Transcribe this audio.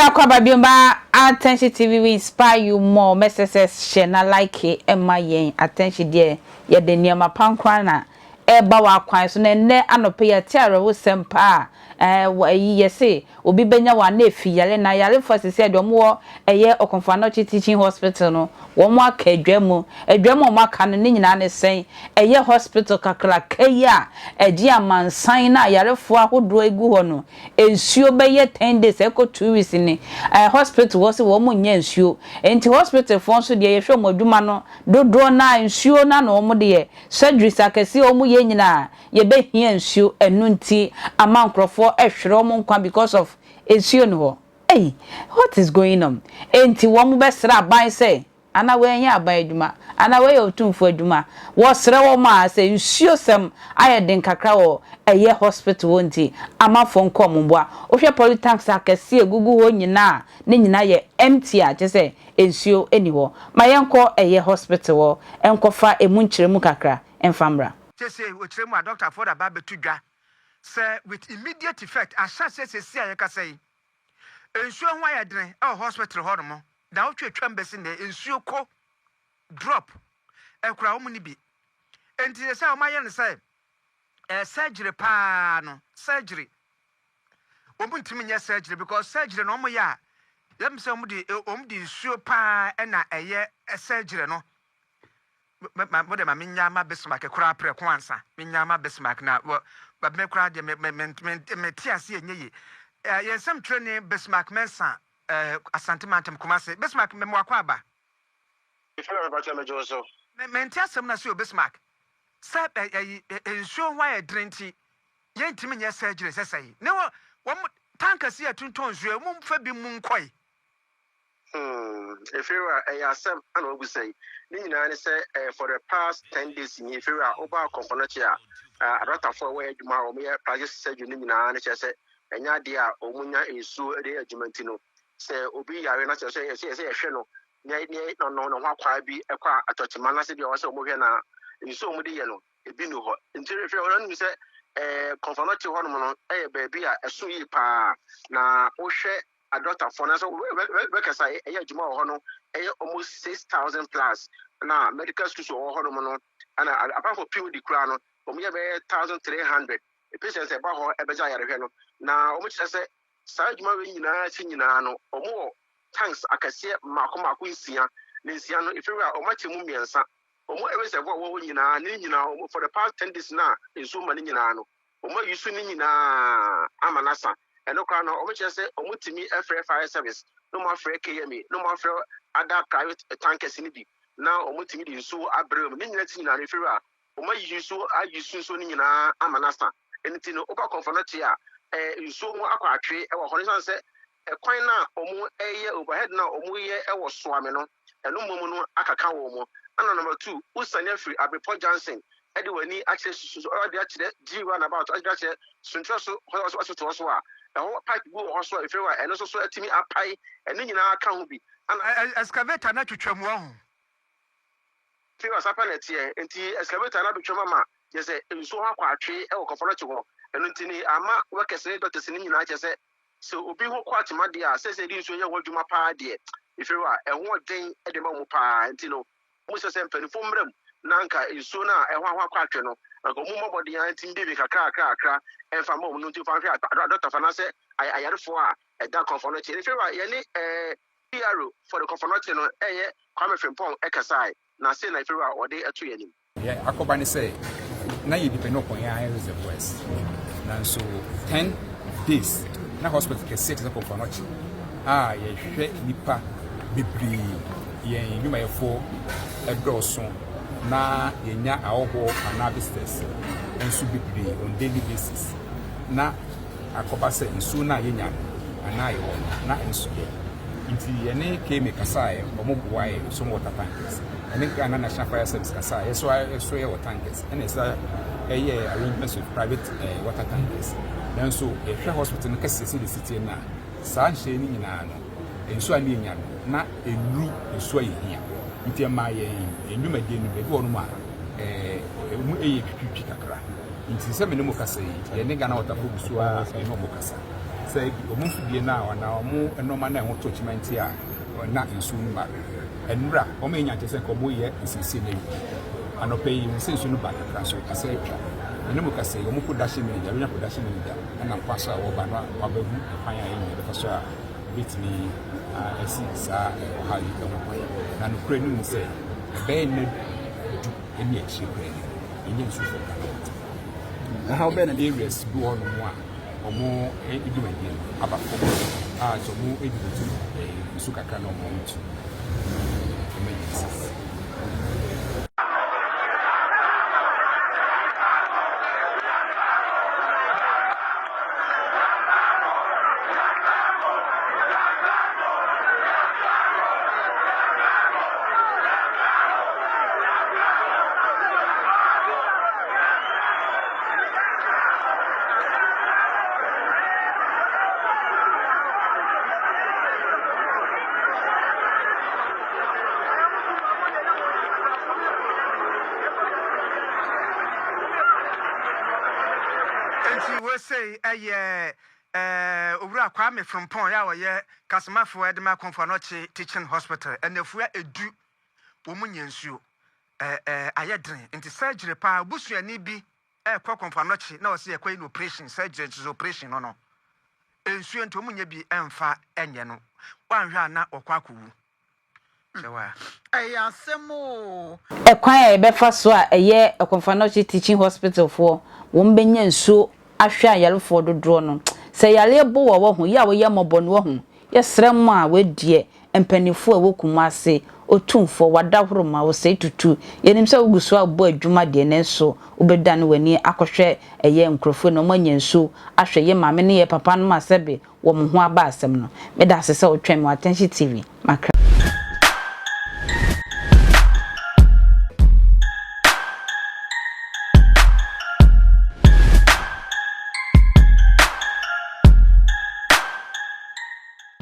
Akwaba biomba attention TV we inspire you more messages share na like Emma yen attention there ye de niam pankwa na eba wa kwan so na ne anope ya tiara wo sempa ye say obi benya wa na efi yale na yale for se de mo eye Okomfo Anokye teaching hospital no wo mo aka adwamu mo aka no nyina ne sen eye hospital kakra kaya eji amansan na yale fo ahodo egu ho no ensuo be ye 10 days eko 2 weeks ni hospital wo se wo mo nya ensuo enti hospital fo so de ye hwe mo adwuma no dodo na ensuo na no mo de surgery sakasi o mo ye nyina ye be hia ensuo enu nti ama nkrofo ehwere mo nkwa because of ensuo no ho. Hey, what is going on? Enti wo mo be sra ban say ana we nya aban adwuma ana we otumfo adwuma wo sra wo ma say nsuo sem ayeden kakra wo eye hospital wonti amafo nkom mboa wo hwe polytanks akese egugu ho nyina ne nyina ye empty a je say nsuo eni ho mayenko eye hospital wo enkofa emunkyeremu kakra enfamra say we kyeremu a doctor for da ba betudwa say with immediate effect asase say ayeka say ensuo ho ayedene hospital ho no da otwe twambesi ne ensuo ko drop ekura wo ni bi enti say o maye ne say surgery pa no surgery obuntimi nya surgery because surgery no mo ya yam say omudi ensuo pa na eye surgery no mo de ma nya ma besmark ekura pre ko ansa nya ma besmark na ba me kura de me tiase enye ye some training besmark mensa asantimantem kumase besmark me mo akwa if you ever tell me Joso me ntiasem na so besmark sa ensuo hwa ye drenti ye ntimi nya surgery sesai ne wo tankasi atunton nsuo mu mfa bi mu nkoi if you are a asem and what we say ni nyina say for the past 10 days in if you are over component here adota for where adwuma o me practice surgery ni nyina ne say enya de a omunya ensuo de adwumantino say obi yare na say ehwe no no ho akwa bi ekwa atochima na se de o say omuhwe na ensuo omu de ye no ebi no ho nti if you are no say component ho no no baabi a eso yi pa na wo hwe adota for na so we kasa adwuma ho no almost 6,000 plus na medical schools ho no no and apart from PhD kra no omu ye be 1,300 patients e ba ho e be ja yare hwe no na omu kire se sa adwuma we nyina no omu tanks akase mako nsia ne nsia no if you are omache mu miensa omu e be se wo nyina ne nyina omu for the past 10 days na enso ma ne nyina no omu yusu ne nyina amanasa eno kwa no omu kire se omu timi fire service no mo afre KMA no mo afre other private tankers ni bi na omu timi di nso abrem ne nyina ti nyina if you are omu yusu so ne nyina amanasa enti no oba comfort ya nso mu akwa atwe e wo horizon se ekwan na omu eye overhead na omu ye e wo soame no eno momu no akaka wo mu ana number 2 usanya free Abepo Johnson e de wani access o de akire G1 about o de akire suntra so hospital so a ho pipe go ho if you are eno so atimi apai eno nyina aka ho bi ana excavator na twetwamu ho fi was apanet here enti excavator na betwama ma ye se nso ho akwa atwe e wo koforo che ho eno ntini ama workers doctors ni nyina che se so obi ho kwa atema de a se di nso ye wadwuma pa de if you are ho den e de ma mu pa enti no mu se mpanifo mram na nka nso na ho akwa atwe no nka mu mobody ya enti bi kakra enfa ma mu no nti fa hwe doctor fa na se ayarefo a e da confirm che if you are ye ni PRO for the confirm no eye Kwame Frimpong ekasai na say na if you are ode eto ye nim yeah akoba ni say na ye depend upon your reservoirs na so 10 days na hospital ke 6 ko for noche ye hwe nipa bibri ye nyuma ye fo edoso na ye nya awoho ana visitors ensu bibri on daily basis na akoba say ensu na ye nya ana ye wo na ensu inti ye ne ke me kasae omo boae so water tankers ene Ghana National Fire Service kasae so ye water tankers ene sa arrangements with private water tankers then so a hospital no kase se the city na sa nhye ni nyina no enso ani nya na enu enso ayi hia nti ma ye enuma de no be wo no ma mu twitwi kakra nti se me no mo kase ye ne Ghana water so a no mo kasa say omo fidie na wana omo enoma na ho document a na nsu nba enra omo enya che se ko mo ye nsisi na anope yi nsensu no ba kakra so asa atwa enemu ka say omo production manager we na production manager na kwasa wo ba no wabahu kwan ya yin be so a bitini esi sa ha yi ko na no kure ni say be na du eni a chi kure ni nsu fo ka how been areas do on mo a omo edumadi aba ko so mo edibutu nsu kakra no mo ntu emergencies. We say Obra Kwame from Pon ya ye customer for Edema Komfo Anokye Teaching Hospital and if we edu womunye nsuo ayedren nti surgery pa busuani bi kwa Komfo Anokye na o se ekwa in operation surgery to operation no nsuo nti womunye bi emfa enye no wanhwa na okwa akuwu sewa asemo ekwan ya befa so a eye Komfo Anokye Teaching Hospital for wo mbenya nsuo ahwe ayalefo dodro no se yale bo wo ho ya wo ye mobo no ho ye srem a wedie empanifo a wokuma ase otumfo wadahoro ma wo se tutu yenim se oguso abo adwuma de ne so obedan wani akohwe eye nkrofo no manya nsuo ahwe ye mame ne ye papa no ma sebe wo mo ho aba asem no meda se se otwem attention TV makra